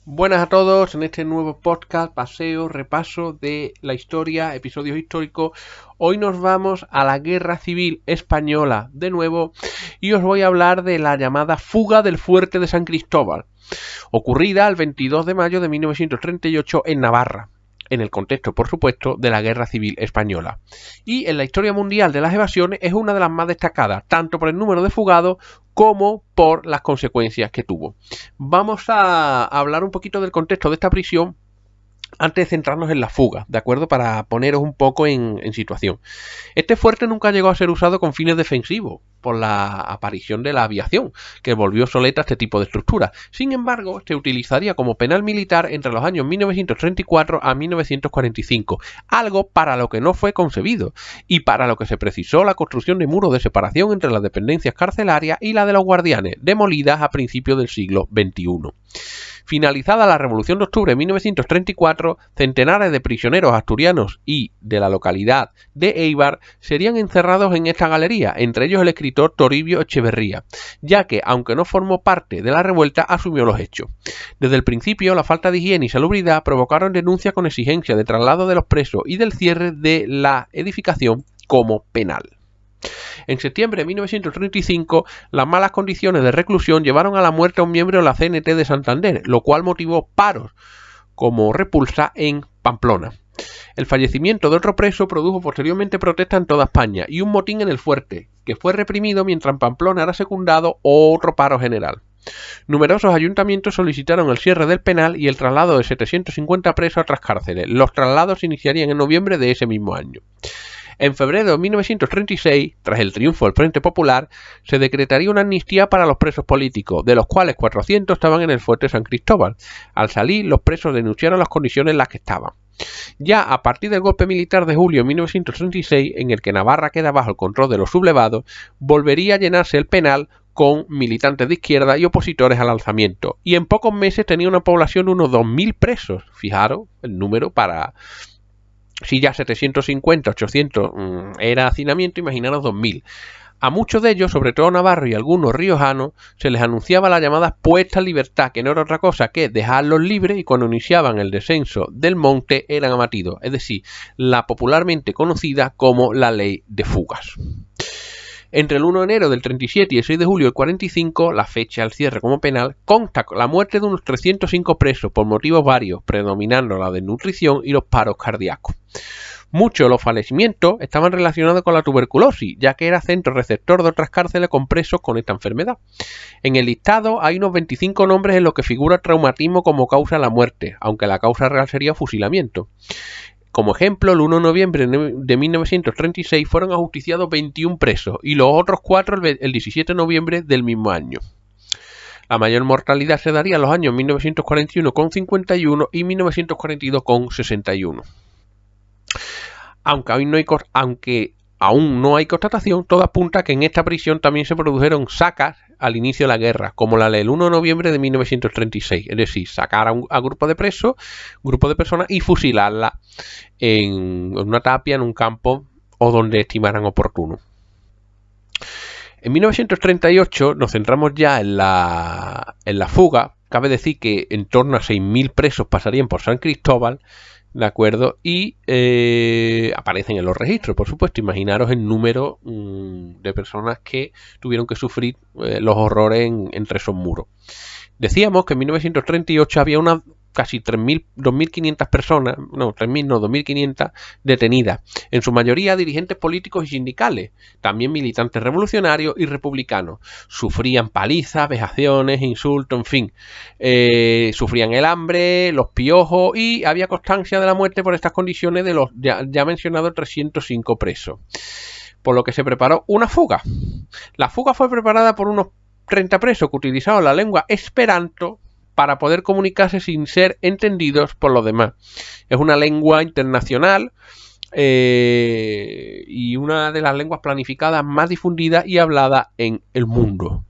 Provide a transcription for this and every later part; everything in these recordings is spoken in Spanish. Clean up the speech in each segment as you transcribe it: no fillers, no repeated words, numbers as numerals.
Buenas a todos en este nuevo podcast, paseo, repaso de la historia, episodios históricos. Hoy nos vamos a la Guerra Civil Española de nuevo y os voy a hablar de la llamada fuga del fuerte de San Cristóbal, ocurrida el 22 de mayo de 1938 en Navarra, en el contexto, por supuesto, de la Guerra Civil Española. Y en la historia mundial de las evasiones es una de las más destacadas, tanto por el número de fugados como por las consecuencias que tuvo. Vamos a hablar un poquito del contexto de esta prisión antes de centrarnos en la fuga, ¿de acuerdo? Para poneros un poco en situación. Este fuerte nunca llegó a ser usado con fines defensivos, por la aparición de la aviación, que volvió obsoleta este tipo de estructura. Sin embargo, se utilizaría como penal militar entre los años 1934 a 1945, algo para lo que no fue concebido, y para lo que se precisó la construcción de muros de separación entre las dependencias carcelarias y la de los guardianes, demolidas a principios del siglo XXI. Finalizada la Revolución de Octubre de 1934, centenares de prisioneros asturianos y de la localidad de Éibar serían encerrados en esta galería, entre ellos el escritor Toribio Echeverría, ya que, aunque no formó parte de la revuelta, asumió los hechos. Desde el principio, la falta de higiene y salubridad provocaron denuncias con exigencia de traslado de los presos y del cierre de la edificación como penal. En septiembre de 1935, las malas condiciones de reclusión llevaron a la muerte a un miembro de la CNT de Santander, lo cual motivó paros como Repulsa en Pamplona. El fallecimiento de otro preso produjo posteriormente protestas en toda España y un motín en el fuerte, que fue reprimido mientras en Pamplona era secundado otro paro general. Numerosos ayuntamientos solicitaron el cierre del penal y el traslado de 750 presos a otras cárceles. Los traslados se iniciarían en noviembre de ese mismo año. En febrero de 1936, tras el triunfo del Frente Popular, se decretaría una amnistía para los presos políticos, de los cuales 400 estaban en el fuerte San Cristóbal. Al salir, los presos denunciaron las condiciones en las que estaban. Ya a partir del golpe militar de julio de 1936, en el que Navarra queda bajo el control de los sublevados, volvería a llenarse el penal con militantes de izquierda y opositores al alzamiento, y en pocos meses tenía una población de unos 2.000 presos. Fijaros el número para... Si ya 750, 800 era hacinamiento, imaginaros 2000. A muchos de ellos, sobre todo navarros y algunos riojanos, se les anunciaba la llamada puesta en libertad, que no era otra cosa que dejarlos libres, y cuando iniciaban el descenso del monte eran abatidos, es decir, la popularmente conocida como la ley de fugas. Entre el 1 de enero del 37 y el 6 de julio del 45, la fecha al cierre como penal, consta la muerte de unos 305 presos por motivos varios, predominando la desnutrición y los paros cardíacos. Muchos de los fallecimientos estaban relacionados con la tuberculosis, ya que era centro receptor de otras cárceles con presos con esta enfermedad. En el listado hay unos 25 nombres en los que figura traumatismo como causa de la muerte, aunque la causa real sería fusilamiento. Como ejemplo, el 1 de noviembre de 1936 fueron ajusticiados 21 presos y los otros 4 el 17 de noviembre del mismo año. La mayor mortalidad se daría en los años 1941 con 51 y 1942 con 61. Aunque aún no hay constatación, todo apunta a que en esta prisión también se produjeron sacas al inicio de la guerra, como la del 1 de noviembre de 1936, es decir, sacar a grupo de presos, grupo de personas y fusilarla en una tapia, en un campo o donde estimaran oportuno. En 1938 nos centramos ya en la fuga. Cabe decir que en torno a 6.000 presos pasarían por San Cristóbal, ¿de acuerdo? Y aparecen en los registros, por supuesto. Imaginaros el número de personas que tuvieron que sufrir los horrores entre esos muros. Decíamos que en 1938 había unas casi 2.500 personas, no, 3.000 no, 2.500 detenidas, en su mayoría dirigentes políticos y sindicales, también militantes revolucionarios y republicanos. Sufrían palizas, vejaciones, insultos, en fin. Sufrían el hambre, los piojos, y había constancia de la muerte por estas condiciones de los ya mencionados 305 presos. Por lo que se preparó una fuga. La fuga fue preparada por unos 30 presos que utilizaban la lengua esperanto para poder comunicarse sin ser entendidos por los demás. Es una lengua internacional y una de las lenguas planificadas más difundidas y habladas en el mundo.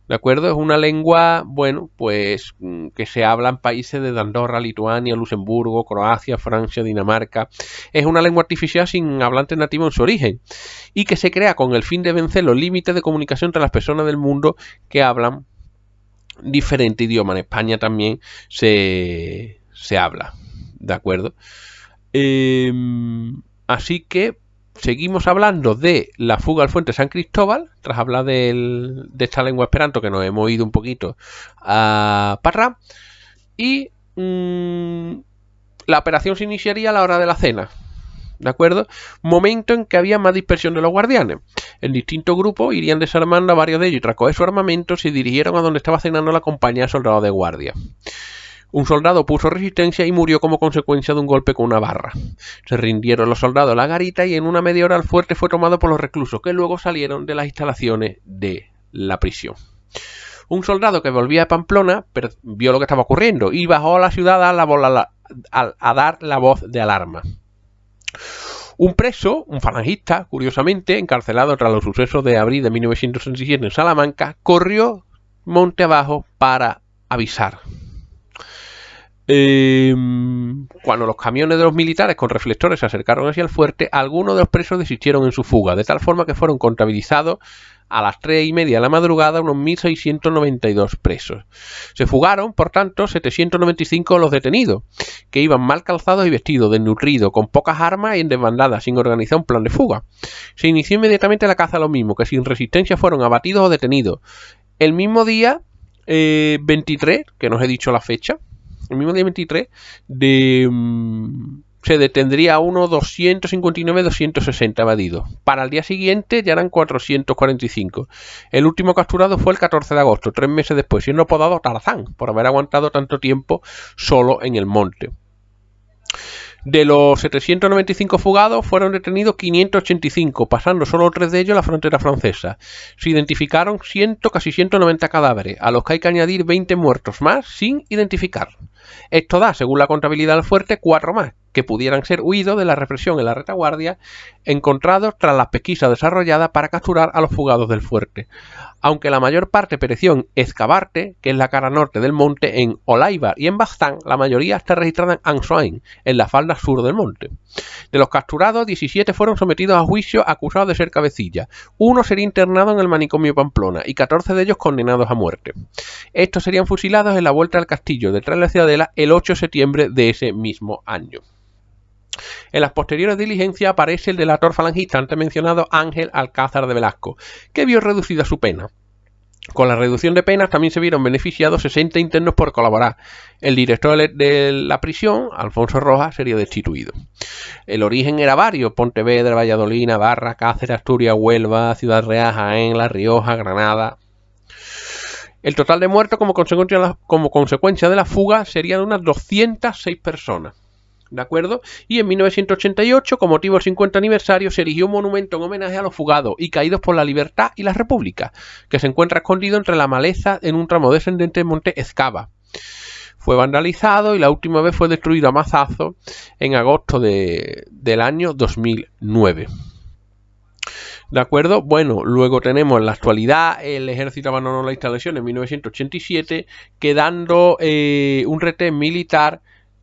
¿De acuerdo? Es una lengua, bueno, pues que se habla en países de Andorra, Lituania, Luxemburgo, Croacia, Francia, Dinamarca. Es una lengua artificial sin hablantes nativos en su origen y que se crea con el fin de vencer los límites de comunicación entre las personas del mundo que hablan diferente idioma. En España también se habla, ¿de acuerdo? Así que seguimos hablando de la fuga al Fuerte San Cristóbal, tras hablar de esta lengua esperanto que nos hemos ido un poquito a Parra, y la operación se iniciaría a la hora de la cena, ¿de acuerdo? Momento en que había más dispersión de los guardianes. En distintos grupos irían desarmando a varios de ellos y tras coger su armamento se dirigieron a donde estaba cenando la compañía de soldados de guardia. Un soldado puso resistencia y murió como consecuencia de un golpe con una barra. Se rindieron los soldados a la garita y en una media hora el fuerte fue tomado por los reclusos, que luego salieron de las instalaciones de la prisión. Un soldado que volvía de Pamplona vio lo que estaba ocurriendo y bajó a la ciudad a dar la voz de alarma. Un preso, un falangista, curiosamente, encarcelado tras los sucesos de abril de 1967 en Salamanca, corrió monte abajo para avisar. Cuando los camiones de los militares con reflectores se acercaron hacia el fuerte, algunos de los presos desistieron en su fuga, de tal forma que fueron contabilizados a las 3:30 de la madrugada unos 1.692 presos. Se fugaron, por tanto, 795 de los detenidos, que iban mal calzados y vestidos, desnutridos, con pocas armas y en desbandada, sin organizar un plan de fuga. Se inició inmediatamente la caza a los mismos, que sin resistencia fueron abatidos o detenidos. El mismo día 23, que nos he dicho la fecha, el mismo día 23 se detendría a unos 259-260 evadidos. Para el día siguiente ya eran 445. El último capturado fue el 14 de agosto, 3 meses después, siendo apodado Tarzán, por haber aguantado tanto tiempo solo en el monte. De los 795 fugados fueron detenidos 585, pasando solo 3 de ellos a la frontera francesa. Se identificaron casi 190 cadáveres, a los que hay que añadir 20 muertos más sin identificar. Esto da, según la contabilidad del fuerte, 4 más, que pudieran ser huidos de la represión en la retaguardia, encontrados tras las pesquisas desarrolladas para capturar a los fugados del fuerte. Aunque la mayor parte pereció en Escabarte, que es la cara norte del monte, en Olaibar y en Baztán, la mayoría está registrada en Ansoain, en la falda sur del monte. De los capturados, 17 fueron sometidos a juicio acusados de ser cabecillas. Uno sería internado en el manicomio Pamplona y 14 de ellos condenados a muerte. Estos serían fusilados en la vuelta al castillo, detrás de la ciudadela, el 8 de septiembre de ese mismo año. En las posteriores diligencias aparece el delator falangista antes mencionado Ángel Alcázar de Velasco, que vio reducida su pena. Con la reducción de penas también se vieron beneficiados 60 internos por colaborar. El director de la prisión, Alfonso Rojas, sería destituido. El origen era varios: Pontevedra, Valladolid, Navarra, Cáceres, Asturias, Huelva, Ciudad Real, Jaén, La Rioja, Granada. El total de muertos como consecuencia de la fuga serían unas 206 personas. ¿De acuerdo? Y en 1988, con motivo del 50 aniversario, se erigió un monumento en homenaje a los fugados y caídos por la libertad y la república, que se encuentra escondido entre la maleza en un tramo descendente del monte Ezcaba. Fue vandalizado y la última vez fue destruido a mazazo en agosto del año 2009. ¿De acuerdo? Bueno, luego tenemos en la actualidad el ejército abandonó la instalación en 1987, quedando un retén militar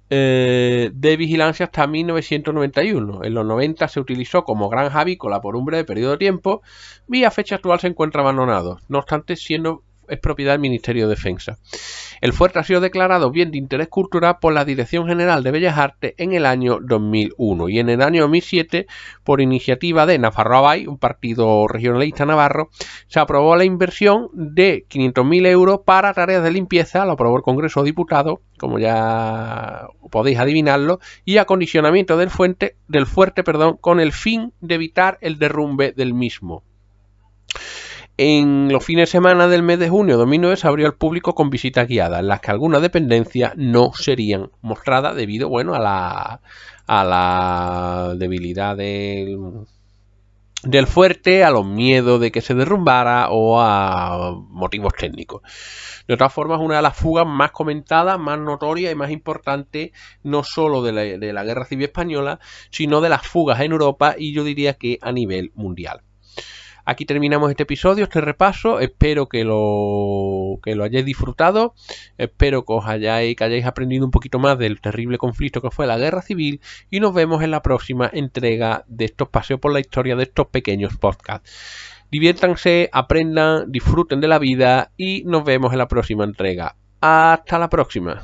de vigilancia hasta 1991. En los 90 se utilizó como granja avícola por un breve periodo de tiempo y a fecha actual se encuentra abandonado, no obstante es propiedad del Ministerio de Defensa. El fuerte ha sido declarado bien de interés cultural por la Dirección General de Bellas Artes en el año 2001 y en el año 2007, por iniciativa de Nafarroa Bai, un partido regionalista navarro, se aprobó la inversión de 500.000 euros para tareas de limpieza. Lo aprobó el Congreso de Diputados, como ya podéis adivinarlo, y acondicionamiento del fuerte, con el fin de evitar el derrumbe del mismo. En los fines de semana del mes de junio de 2009 se abrió al público con visitas guiadas, en las que algunas dependencias no serían mostradas debido, a la debilidad del fuerte, a los miedos de que se derrumbara o a motivos técnicos. De todas formas, una de las fugas más comentadas, más notorias y más importantes, no solo de la Guerra Civil Española, sino de las fugas en Europa y yo diría que a nivel mundial. Aquí terminamos este episodio, este repaso. Espero que lo hayáis disfrutado. Espero que hayáis aprendido un poquito más del terrible conflicto que fue la Guerra Civil. Y nos vemos en la próxima entrega de estos paseos por la historia, de estos pequeños podcasts. Diviértanse, aprendan, disfruten de la vida y nos vemos en la próxima entrega. Hasta la próxima.